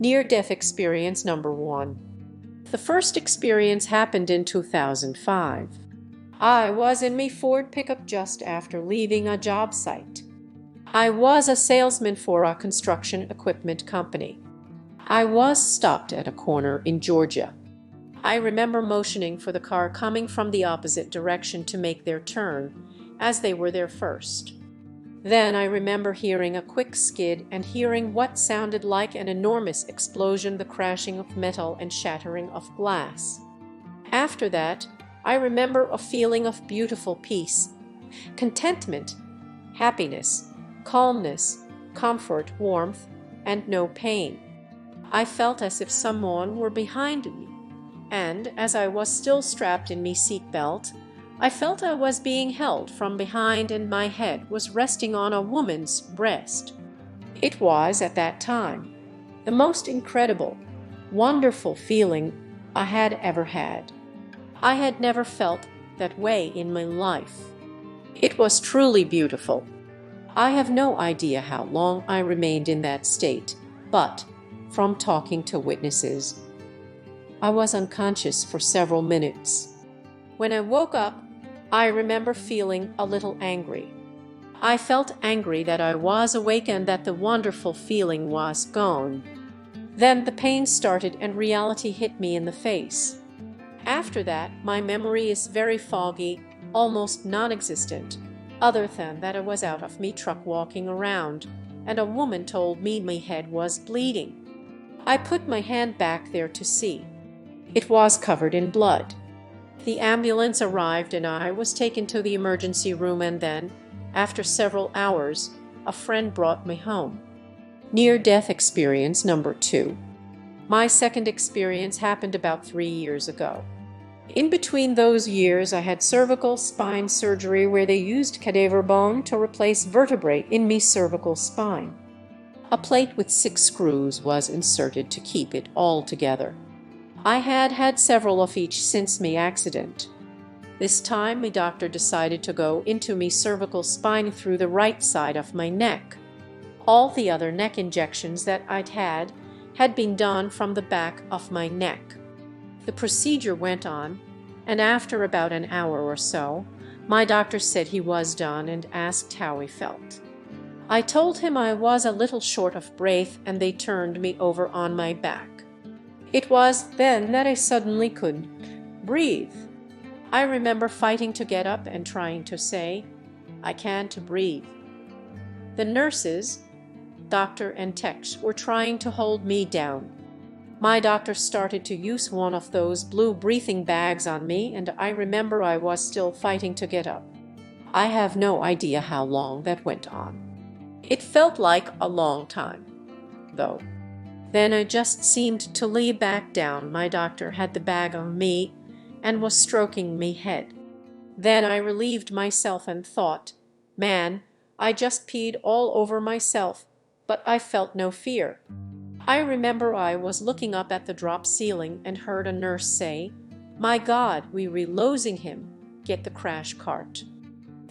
Near-death experience number 1. The first experience happened in 2005. I was in my Ford pickup just after leaving a job site. I was a salesman for a construction equipment company. I was stopped at a corner in Georgia. I remember motioning for the car coming from the opposite direction to make their turn, as they were there first. Then I remember hearing a quick skid and hearing what sounded like an enormous explosion, the crashing of metal and shattering of glass. After that, I remember a feeling of beautiful peace, contentment, happiness, calmness, comfort, warmth, and no pain. I felt as if someone were behind me, and as I was still strapped in my seatbelt, I felt I was being held from behind and my head was resting on a woman's breast. It was, at that time, the most incredible, wonderful feeling I had ever had. I had never felt that way in my life. It was truly beautiful. I have no idea how long I remained in that state, but from talking to witnesses, I was unconscious for several minutes. When I woke up, I remember feeling a little angry. I felt angry that I was awake and that the wonderful feeling was gone. Then the pain started and reality hit me in the face. After that, my memory is very foggy, almost non-existent, other than that I was out of me truck walking around, and a woman told me my head was bleeding. I put my hand back there to see. It was covered in blood. The ambulance arrived and I was taken to the emergency room, and then, after several hours, a friend brought me home. Near-death experience number 2. My second experience happened about 3 years ago. In between those years, I had cervical spine surgery where they used cadaver bone to replace vertebrae in me cervical spine. A plate with 6 screws was inserted to keep it all together. I had had several of each since me accident. This time me doctor decided to go into me cervical spine through the right side of my neck. All the other neck injections that I'd had been done from the back of my neck. The procedure went on, and after about an hour or so, my doctor said he was done and asked how I felt. I told him I was a little short of breath, and they turned me over on my back. It was then that I suddenly couldn't breathe. I remember fighting to get up and trying to say, "I can't breathe." The nurses, doctor and techs were trying to hold me down. My doctor started to use one of those blue breathing bags on me, and I remember I was still fighting to get up. I have no idea how long that went on. It felt like a long time, though. Then I just seemed to lay back down. My doctor had the bag on me and was stroking me head. Then I relieved myself and thought, man, I just peed all over myself, but I felt no fear. I remember I was looking up at the drop ceiling and heard a nurse say, "My God, we re losing him. Get the crash cart."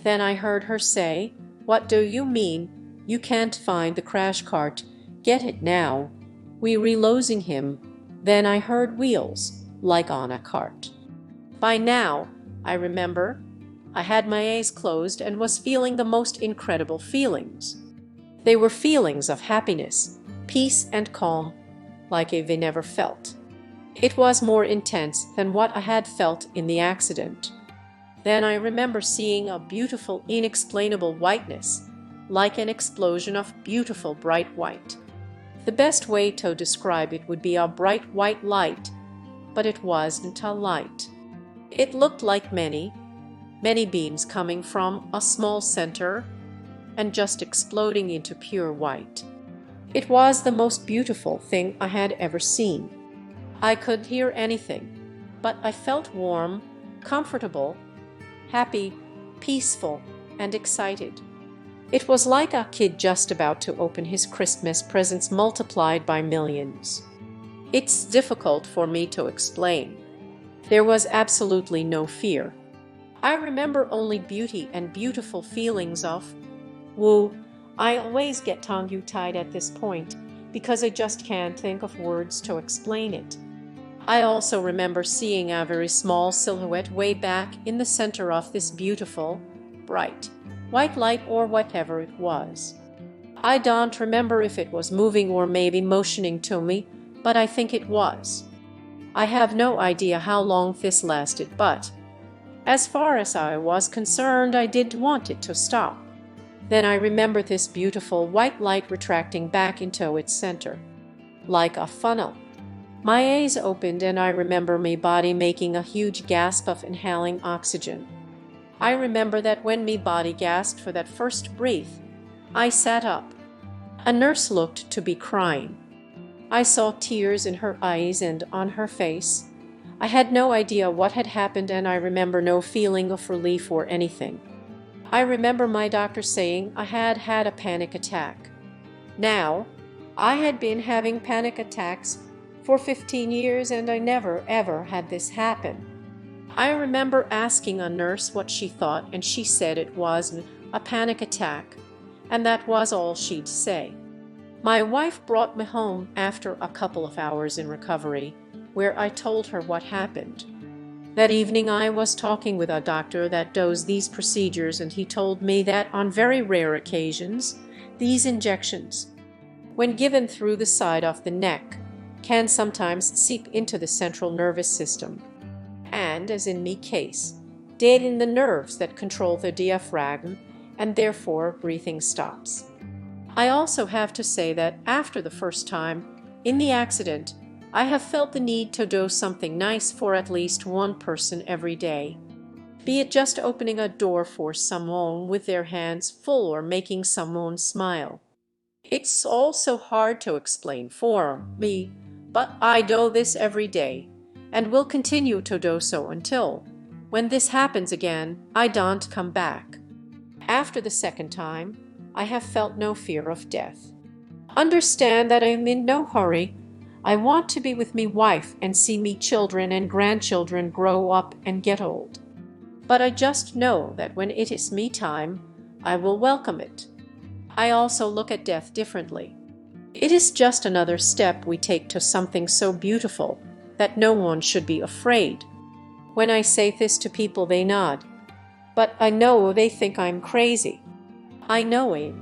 Then I heard her say, "What do you mean? You can't find the crash cart. Get it now. We re-losing him." Then I heard wheels, like on a cart. By now, I remember, I had my eyes closed and was feeling the most incredible feelings. They were feelings of happiness, peace and calm, like I've never felt. It was more intense than what I had felt in the accident. Then I remember seeing a beautiful, inexplainable whiteness, like an explosion of beautiful bright white. The best way to describe it would be a bright white light, but it wasn't a light. It looked like many beams coming from a small center and just exploding into pure white. It was the most beautiful thing I had ever seen. I couldn't hear anything, but I felt warm, comfortable, happy, peaceful, and excited. It was like a kid just about to open his Christmas presents multiplied by millions. It's difficult for me to explain. There was absolutely no fear. I remember only beauty and beautiful feelings of, woo, I always get tongue-tied at this point, because I just can't think of words to explain it. I also remember seeing a very small silhouette way back in the center of this beautiful, bright, white light or whatever it was. I don't remember if it was moving or maybe motioning to me, but I think it was. I have no idea how long this lasted, but as far as I was concerned, I did want it to stop. Then I remember this beautiful white light retracting back into its center, like a funnel. My eyes opened and I remember my body making a huge gasp of inhaling oxygen. I remember that when my body gasped for that first breath, I sat up. A nurse looked to be crying. I saw tears in her eyes and on her face. I had no idea what had happened and I remember no feeling of relief or anything. I remember my doctor saying I had had a panic attack. Now, I had been having panic attacks for 15 years and I never ever had this happen. I remember asking a nurse what she thought and she said it wasn't a panic attack, and that was all she'd say. My wife brought me home after a couple of hours in recovery, where I told her what happened. That evening I was talking with a doctor that does these procedures and he told me that on very rare occasions, these injections, when given through the side of the neck, can sometimes seep into the central nervous system, and, as in me case, did in the nerves that control the diaphragm, and therefore breathing stops. I also have to say that after the first time, in the accident, I have felt the need to do something nice for at least one person every day, be it just opening a door for someone with their hands full or making someone smile. It's all so hard to explain for me, but I do this every day, and will continue to do so until, when this happens again, I don't come back. After the second time, I have felt no fear of death. Understand that I'm in no hurry. I want to be with me wife and see me children and grandchildren grow up and get old. But I just know that when it is me time, I will welcome it. I also look at death differently. It is just another step we take to something so beautiful that no one should be afraid. When I say this to people, they nod. But I know they think I'm crazy. I know it.